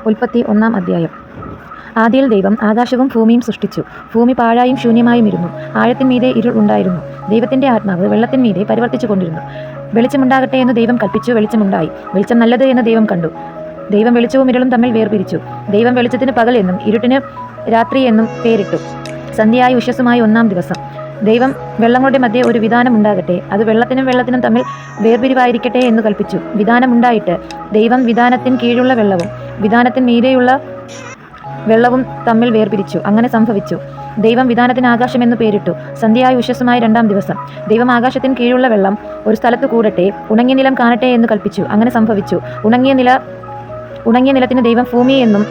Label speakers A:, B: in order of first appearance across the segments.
A: ഉൽപ്പത്തി 1-ാം അധ്യായം. ആദിയിൽ ദൈവം ആകാശവും ഭൂമിയും സൃഷ്ടിച്ചു. ഭൂമി പാഴായും ശൂന്യമായും ഇരുന്നു. ആഴത്തിന്മീതെ ഇരുൾ ഉണ്ടായിരുന്നു. ദൈവത്തിന്റെ ആത്മാവ് വെള്ളത്തിന്മീതെ പരിവർത്തിച്ചു കൊണ്ടിരുന്നു. വെളിച്ചമുണ്ടാകട്ടെ എന്ന് ദൈവം കൽപ്പിച്ചു. വെളിച്ചമുണ്ടായി. വെളിച്ചം നല്ലത് എന്ന് ദൈവം കണ്ടു. ദൈവം വെളിച്ചവും ഇരുളും തമ്മിൽ വേർപിരിച്ചു. ദൈവം വെളിച്ചത്തിന് പകൽ എന്നും ഇരുട്ടിന് രാത്രി എന്നും പേരിട്ടു. സന്ധ്യയായി ഉഷസ്സുമായി 1-ാം ദിവസം. ദൈവം വെള്ളങ്ങളുടെ മധ്യേ ഒരു വിധാനം ഉണ്ടാകട്ടെ, അത് വെള്ളത്തിനും തമ്മിൽ വേർപിരിവായിരിക്കട്ടെ എന്ന് കൽപ്പിച്ചു. വിധാനമുണ്ടായിട്ട് ദൈവം വിധാനത്തിന് കീഴുള്ള വെള്ളവും വിധാനത്തിന് മീതെയുള്ള വെള്ളവും തമ്മിൽ വേർപിരിച്ചു. അങ്ങനെ സംഭവിച്ചു. ദൈവം വിധാനത്തിന് ആകാശം എന്ന് പേരിട്ടു. സന്ധ്യയായി ഉഷസ്സുമായി 2-ാം ദിവസം. ദൈവം ആകാശത്തിന് കീഴുള്ള വെള്ളം ഒരു സ്ഥലത്ത് കൂടട്ടെ, ഉണങ്ങിയ നിലം കാണട്ടെ എന്ന് കൽപ്പിച്ചു. അങ്ങനെ സംഭവിച്ചു. ഉണങ്ങിയ നിലത്തിന് ദൈവം ഭൂമി എന്നും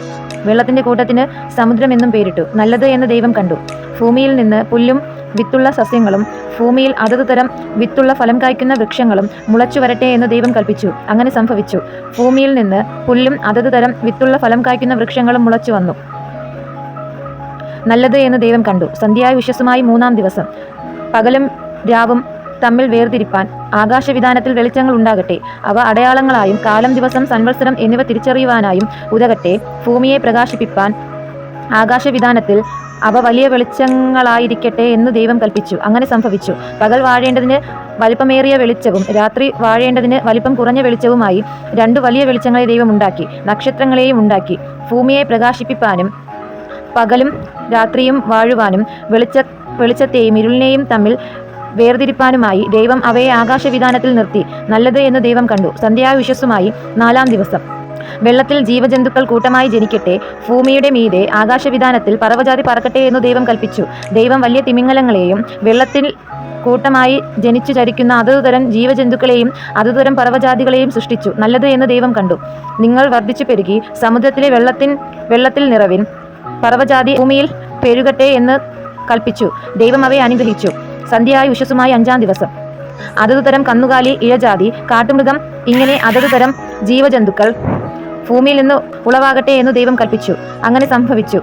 A: വെള്ളത്തിന്റെ കൂട്ടത്തിന് സമുദ്രം എന്നും പേരിട്ടു. നല്ലത് എന്ന് ദൈവം കണ്ടു. ഭൂമിയിൽ നിന്ന് പുല്ലും വിത്തുള്ള സസ്യങ്ങളും ഭൂമിയിൽ അതത് തരം വിത്തുള്ള ഫലം കായ്ക്കുന്ന വൃക്ഷങ്ങളും മുളച്ചു വരട്ടെ എന്ന് ദൈവം കൽപ്പിച്ചു. അങ്ങനെ സംഭവിച്ചു. ഭൂമിയിൽ നിന്ന് പുല്ലും അതത് തരം വിത്തുള്ള ഫലം കായ്ക്കുന്ന വൃക്ഷങ്ങളും മുളച്ചു വന്നു. നല്ലത് എന്ന് ദൈവം കണ്ടു. സന്ധ്യയായ ഉഷസ്സുമായി 3-ാം ദിവസം. പകലും രാവും തമ്മിൽ വേർതിരിപ്പാൻ ആകാശവിധാനത്തിൽ വെളിച്ചങ്ങൾ ഉണ്ടാകട്ടെ. അവ അടയാളങ്ങളായും കാലം, ദിവസം, സംവത്സരം എന്നിവ തിരിച്ചറിയുവാനായും ഉതകട്ടെ. ഭൂമിയെ പ്രകാശിപ്പിപ്പാൻ ആകാശവിധാനത്തിൽ അവ വലിയ വെളിച്ചങ്ങളായിരിക്കട്ടെ എന്ന് ദൈവം കൽപ്പിച്ചു. അങ്ങനെ സംഭവിച്ചു. പകൽ വാഴേണ്ടതിന് വലിപ്പമേറിയ വെളിച്ചവും രാത്രി വാഴേണ്ടതിന് വലിപ്പം കുറഞ്ഞ വെളിച്ചവുമായി 2 വലിയ വെളിച്ചങ്ങളെ ദൈവം ഉണ്ടാക്കി. നക്ഷത്രങ്ങളെയും ഉണ്ടാക്കി. ഭൂമിയെ പ്രകാശിപ്പിപ്പാനും പകലും രാത്രിയും വാഴുവാനും വെളിച്ചത്തെയും ഇരുളിനെയും തമ്മിൽ വേർതിരിപ്പാനുമായി ദൈവം അവയെ ആകാശവിധാനത്തിൽ നിർത്തി. നല്ലത് എന്ന് ദൈവം കണ്ടു. സന്ധ്യാ ഉഷസ്സുമായി 4-ാം ദിവസം. വെള്ളത്തിൽ ജീവജന്തുക്കൾ കൂട്ടമായി ജനിക്കട്ടെ. ഭൂമിയുടെ മീതെ ആകാശവിധാനത്തിൽ പറവജാതി പറക്കട്ടെ എന്ന് ദൈവം കൽപ്പിച്ചു. ദൈവം വലിയ തിമിംഗലങ്ങളെയും വെള്ളത്തിൽ കൂട്ടമായി ജനിച്ചു ചരിക്കുന്ന അതതുതരം ജീവജന്തുക്കളെയും അതതുതരം പറവജാതികളെയും സൃഷ്ടിച്ചു. നല്ലത് എന്ന് ദൈവം കണ്ടു. നിങ്ങൾ വർദ്ധിച്ചു പെരുകി സമുദ്രത്തിലെ വെള്ളത്തിൽ നിറവിൻ. പറവജാതി ഭൂമിയിൽ പെരുകട്ടെ എന്ന് കൽപ്പിച്ചു. ദൈവം അവയെ അനുഗ്രഹിച്ചു. സന്ധ്യയായി ഉഷസ്സുമായി 5-ാം ദിവസം. അതതുതരം കന്നുകാലി, ഇഴജാതി, കാട്ടുമൃഗം, ഇങ്ങനെ അതതുതരം ജീവജന്തുക്കൾ ഭൂമിയിൽ നിന്ന് ഉളവാകട്ടെ എന്ന് ദൈവം കൽപ്പിച്ചു. അങ്ങനെ സംഭവിച്ചു.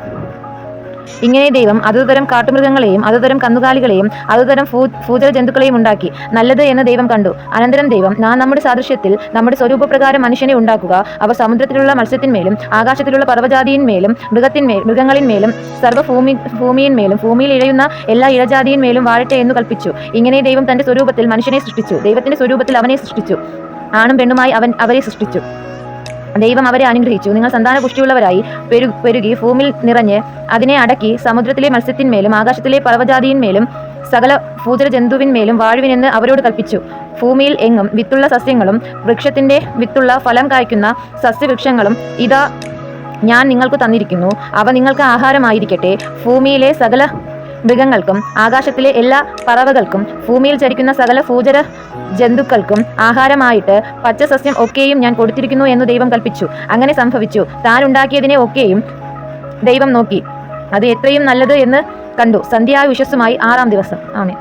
A: ഇങ്ങനെ ദൈവം അതതുതരം കാട്ടുമൃഗങ്ങളെയും അതതുതരം കന്നുകാലികളെയും അതതുതരം ഭൂചര ജന്തുക്കളെയും ഉണ്ടാക്കി. നല്ലത് എന്ന് ദൈവം കണ്ടു. അനന്തരം ദൈവം, നാം നമ്മുടെ സാദൃശ്യത്തിൽ നമ്മുടെ സ്വരൂപപ്രകാരം മനുഷ്യനെ ഉണ്ടാക്കുക. അവ സമുദ്രത്തിലുള്ള മത്സ്യത്തിന്മേലും ആകാശത്തിലുള്ള പർവ്വജാതിയിന്മേലും മൃഗങ്ങളിന്മേലും സർവ്വഭൂമിയിന്മേലും ഭൂമിയിൽ ഇഴയുന്ന എല്ലാ ഇഴജാതിയിന്മേലും വാഴട്ടെ എന്ന് കൽപ്പിച്ചു. ഇങ്ങനെ ദൈവം തന്റെ സ്വരൂപത്തിൽ മനുഷ്യനെ സൃഷ്ടിച്ചു. ദൈവത്തിന്റെ സ്വരൂപത്തിൽ അവനെ സൃഷ്ടിച്ചു. ആണും പെണ്ണുമായി അവൻ അവരെ സൃഷ്ടിച്ചു. ദൈവം അവരെ അനുഗ്രഹിച്ചു. നിങ്ങൾ സന്താനപുഷ്ടിയുള്ളവരായി പെരുകി ഭൂമിയിൽ നിറഞ്ഞ് അതിനെ അടക്കി സമുദ്രത്തിലെ മത്സ്യത്തിന്മേലും ആകാശത്തിലെ പർവ്വജാതിയിന്മേലും സകല ഭൂചര ജന്തുവിന്മേലും വാഴുവിനെന്ന് അവരോട് കൽപ്പിച്ചു. ഭൂമിയിൽ എങ്ങും വിത്തുള്ള സസ്യങ്ങളും വൃക്ഷത്തിന്റെ വിത്തുള്ള ഫലം കായ്ക്കുന്ന സസ്യവൃക്ഷങ്ങളും ഇതാ ഞാൻ നിങ്ങൾക്ക് തന്നിരിക്കുന്നു. അവ നിങ്ങൾക്ക് ആഹാരമായിരിക്കട്ടെ. ഭൂമിയിലെ സകല മൃഗങ്ങൾക്കും ആകാശത്തിലെ എല്ലാ പറവകൾക്കും ഭൂമിയിൽ ചരിക്കുന്ന സകല ഭൂചര ജന്തുക്കൾക്കും ആഹാരമായിട്ട് പച്ചസസ്യം ഒക്കെയും ഞാൻ കൊടുത്തിരിക്കുന്നു എന്ന് ദൈവം കൽപ്പിച്ചു. അങ്ങനെ സംഭവിച്ചു. താൻ ഉണ്ടാക്കിയതിനെ ഒക്കെയും ദൈവം നോക്കി. അത് എത്രയും നല്ലത് എന്ന് കണ്ടു. സന്ധ്യയായ ഉഷസ്സുമായി 6-ാം ദിവസം. ആമേൻ.